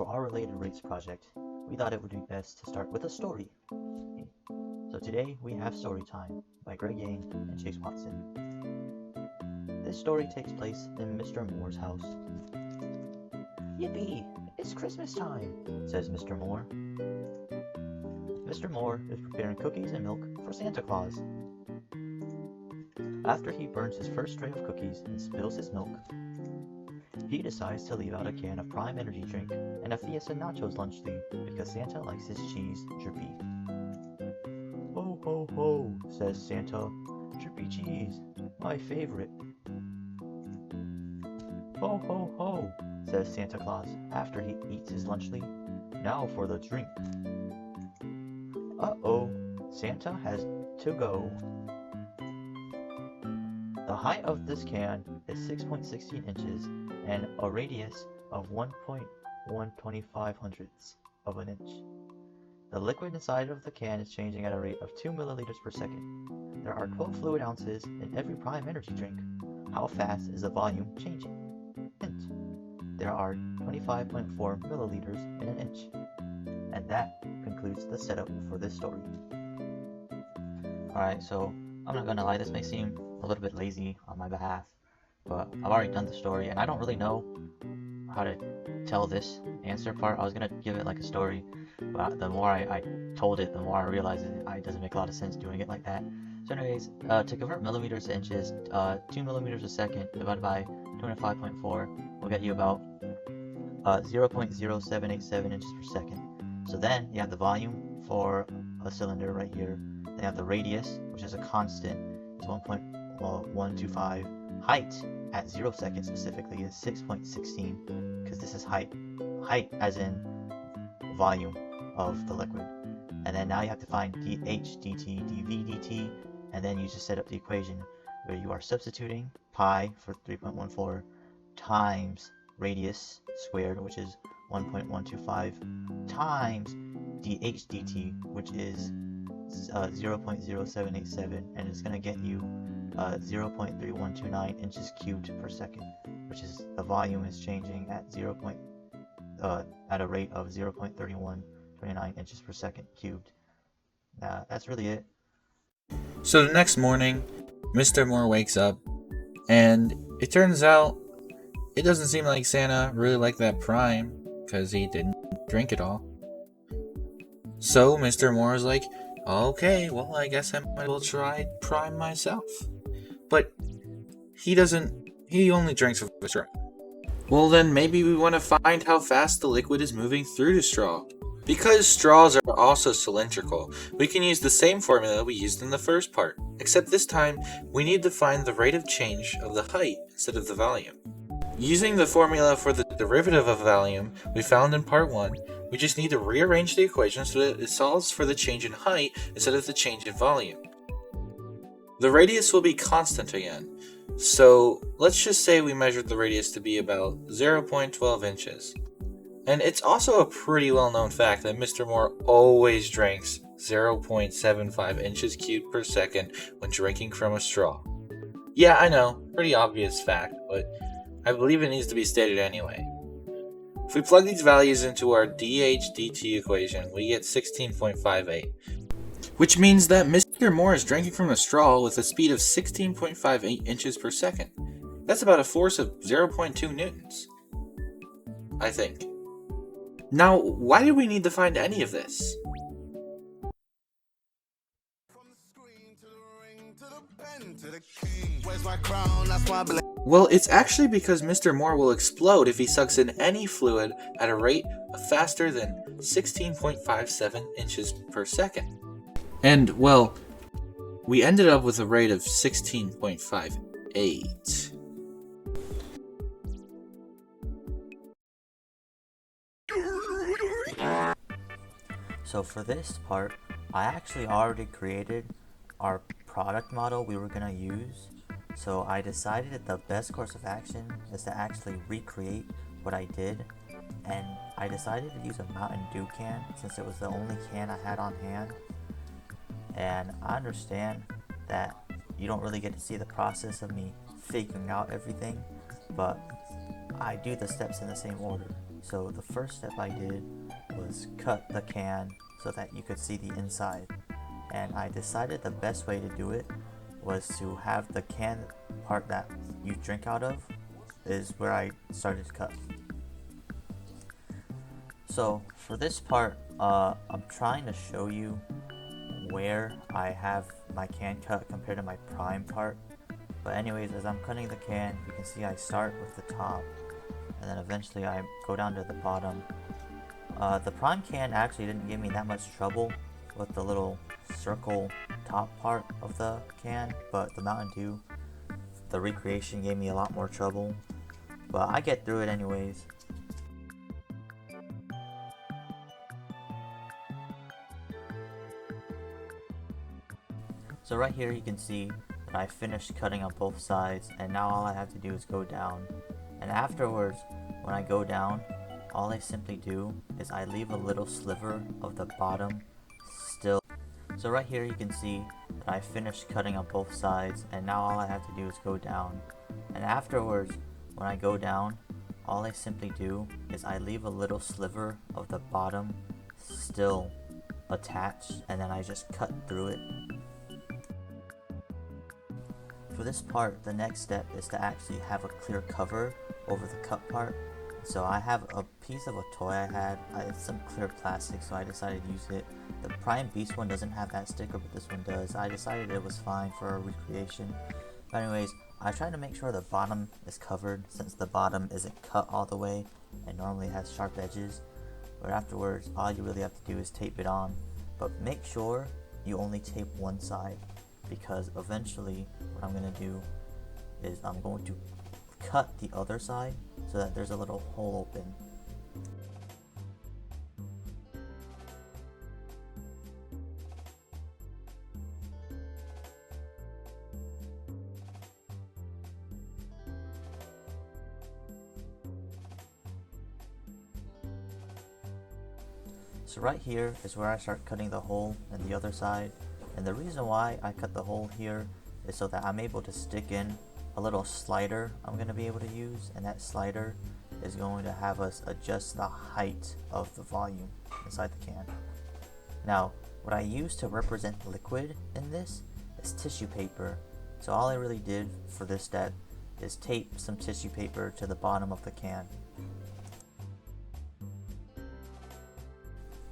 For our related rates project, we thought it would be best to start with a story. So today we have Story Time by Greg Yang and Chase Watson. This story takes place in Mr. Moore's house. "Yippee! It's Christmas time," says Mr. Moore. Mr. Moore is preparing cookies and milk for Santa Claus. After he burns his first tray of cookies and spills his milk, he decides to leave out a can of Prime Energy drink and a Fiesta Nachos lunch leaf because Santa likes his cheese drippy. "Ho ho ho," says Santa. "Drippy cheese, my favorite." "Ho ho ho," says Santa Claus after he eats his lunch leaf. "Now for the drink." Uh-oh, Santa has to go. The height of this can is 6.16 inches and a radius of 1.125 of an inch. The liquid inside of the can is changing at a rate of 2 milliliters per second. There are 12 fluid ounces in every Prime Energy drink. How fast is the volume changing? Hint: there are 25.4 milliliters in an inch. And that concludes the setup for this story. Alright, so I'm not gonna lie, this may seem a little bit lazy on my behalf, but I've already done the story and I don't really know how to tell this answer part. I was gonna give it like a story, but the more I told it, the more I realized it doesn't make a lot of sense doing it like that. So anyways, to convert millimeters to inches, 2 millimeters a second divided by 25.4 will get you about 0.0787 inches per second. So then you have the volume for a cylinder right here. Then you have the radius, which is a constant, is 1.125. Height at 0 seconds specifically is 6.16, because this is height. Height as in volume of the liquid. And then now you have to find dH, dt, dV, dt, and then you just set up the equation where you are substituting pi for 3.14 times radius squared, which is 1.125, times dH dt, which is 0.0787, and it's going to get you 0.3129 inches cubed per second, which is the volume is changing at at a rate of 0.3129 inches per second cubed. That's really it. So the next morning, Mr. Moore wakes up, and it turns out it doesn't seem like Santa really liked that Prime, because he didn't drink it all. So Mr. Moore is like, okay, well, I guess I might as well try Prime myself. But he only drinks with a straw. Well, then maybe we want to find how fast the liquid is moving through the straw. Because straws are also cylindrical, we can use the same formula we used in the first part, except this time we need to find the rate of change of the height instead of the volume. Using the formula for the derivative of volume we found in part 1, we just need to rearrange the equation so that it solves for the change in height instead of the change in volume. The radius will be constant again, so let's just say we measured the radius to be about 0.12 inches. And it's also a pretty well-known fact that Mr. Moore always drinks 0.75 inches cubed per second when drinking from a straw. Yeah, I know, pretty obvious fact, but I believe it needs to be stated anyway. If we plug these values into our dH dt equation, we get 16.58, which means that Mr. Moore is drinking from a straw with a speed of 16.58 inches per second. That's about a force of 0.2 newtons, I think. Now, why do we need to find any of this? Well, it's actually because Mr. Moore will explode if he sucks in any fluid at a rate of faster than 16.57 inches per second. And, well, we ended up with a rate of 16.58. So for this part, I actually already created our product model we were going to use. So I decided that the best course of action is to actually recreate what I did, and I decided to use a Mountain Dew can since it was the only can I had on hand. And I understand that you don't really get to see the process of me figuring out everything, but I do the steps in the same order. So the first step I did was cut the can so that you could see the inside. And I decided the best way to do it was to have the can part that you drink out of is where I started to cut. So for this part, I'm trying to show you where I have my can cut compared to my prime part. But anyways, as I'm cutting the can, you can see I start with the top and then eventually I go down to the bottom. The prime can actually didn't give me that much trouble with the little circle top part of the can, but the Mountain Dew, the recreation gave me a lot more trouble. But I get through it anyways. So right here you can see that I finished cutting on both sides, and now all I have to do is go down. And afterwards, when I go down, all I simply do is I leave a little sliver of the bottom still. So right here you can see that I finished cutting on both sides, and now all I have to do is go down. And afterwards, when I go down, all I simply do is I leave a little sliver of the bottom still attached, and then I just cut through it. For this part, the next step is to actually have a clear cover over the cut part. So I have a piece of a toy I had, it's some clear plastic, so I decided to use it. The Prime Beast one doesn't have that sticker, but this one does. I decided it was fine for a recreation. But anyways, I try to make sure the bottom is covered, since the bottom isn't cut all the way and normally has sharp edges. But afterwards, all you really have to do is tape it on. But make sure you only tape one side, because eventually what I'm going to do is I'm going to cut the other side so that there's a little hole open. So right here is where I start cutting the hole in the other side, and the reason why I cut the hole here is so that I'm able to stick in a little slider I'm going to be able to use, and that slider is going to have us adjust the height of the volume inside the can. Now, what I use to represent liquid in this is tissue paper. So all I really did for this step is tape some tissue paper to the bottom of the can.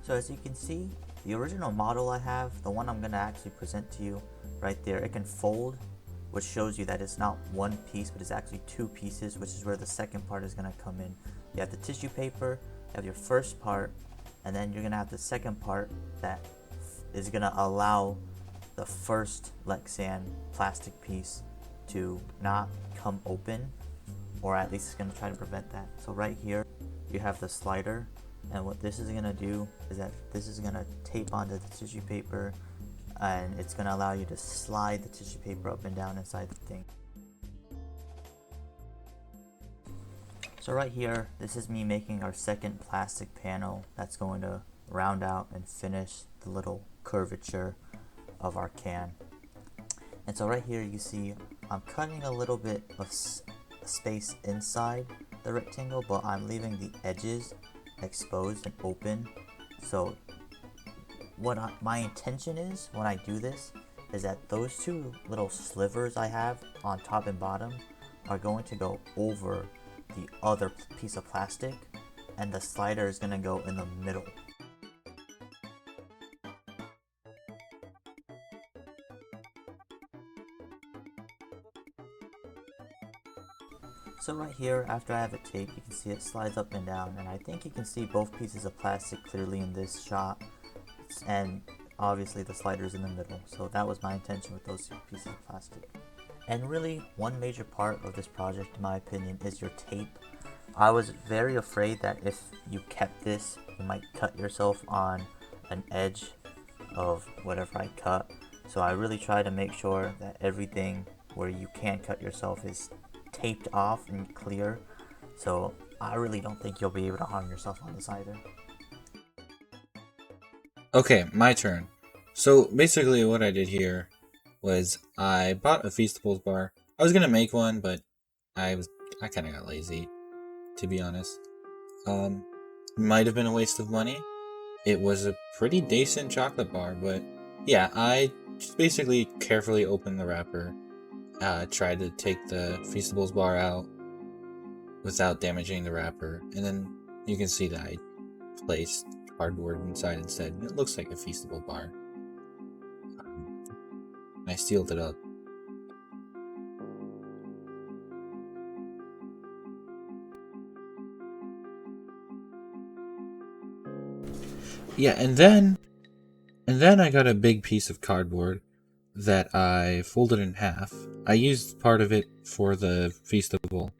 So as you can see, the original model I have, the one I'm going to actually present to you right there, it can fold, which shows you that it's not one piece, but it's actually two pieces, which is where the second part is going to come in. You have the tissue paper, you have your first part, and then you're going to have the second part that is going to allow the first Lexan plastic piece to not come open, or at least it's going to try to prevent that. So right here, you have the slider, and what this is going to do is that this is going to tape onto the tissue paper, and it's going to allow you to slide the tissue paper up and down inside the thing. So right here, this is me making our second plastic panel that's going to round out and finish the little curvature of our can. And so right here you see I'm cutting a little bit of space inside the rectangle, but I'm leaving the edges exposed and open. So what my intention is when I do this is that those two little slivers I have on top and bottom are going to go over the other piece of plastic, and the slider is going to go in the middle. So right here, after I have it taped, you can see it slides up and down, and I think you can see both pieces of plastic clearly in this shot, and obviously the slider's in the middle. So that was my intention with those two pieces of plastic. And really, one major part of this project, in my opinion, is your tape. I was very afraid that if you kept this, you might cut yourself on an edge of whatever I cut. So I really try to make sure that everything where you can cut yourself is taped off and clear. So I really don't think you'll be able to harm yourself on this either. Okay, my turn. So basically what I did here was I bought a Feastables bar. I was gonna make one, but I kind of got lazy, to be honest. Might have been a waste of money. It was a pretty decent chocolate bar, but yeah, I just basically carefully opened the wrapper, tried to take the Feastables bar out without damaging the wrapper, and then you can see that I placed cardboard inside instead. It looks like a Feastable bar. I sealed it up. Yeah, and then I got a big piece of cardboard that I folded in half. I used part of it for the Feastable,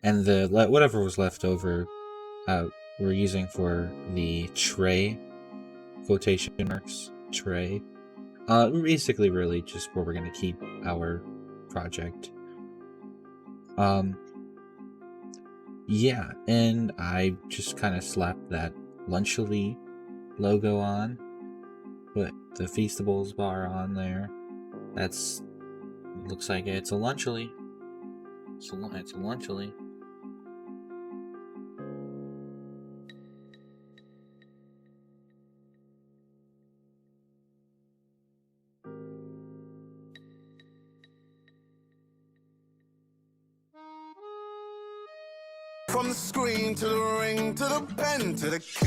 and the whatever was left over, we're using for the tray, quotation marks, tray. Basically, really just where we're gonna keep our project. Yeah, and I just kind of slapped that Lunchily logo on, put the Feastables bar on there. Looks like it's a Lunchily. It's a Lunchily. From the screen to the ring to the pen to the key.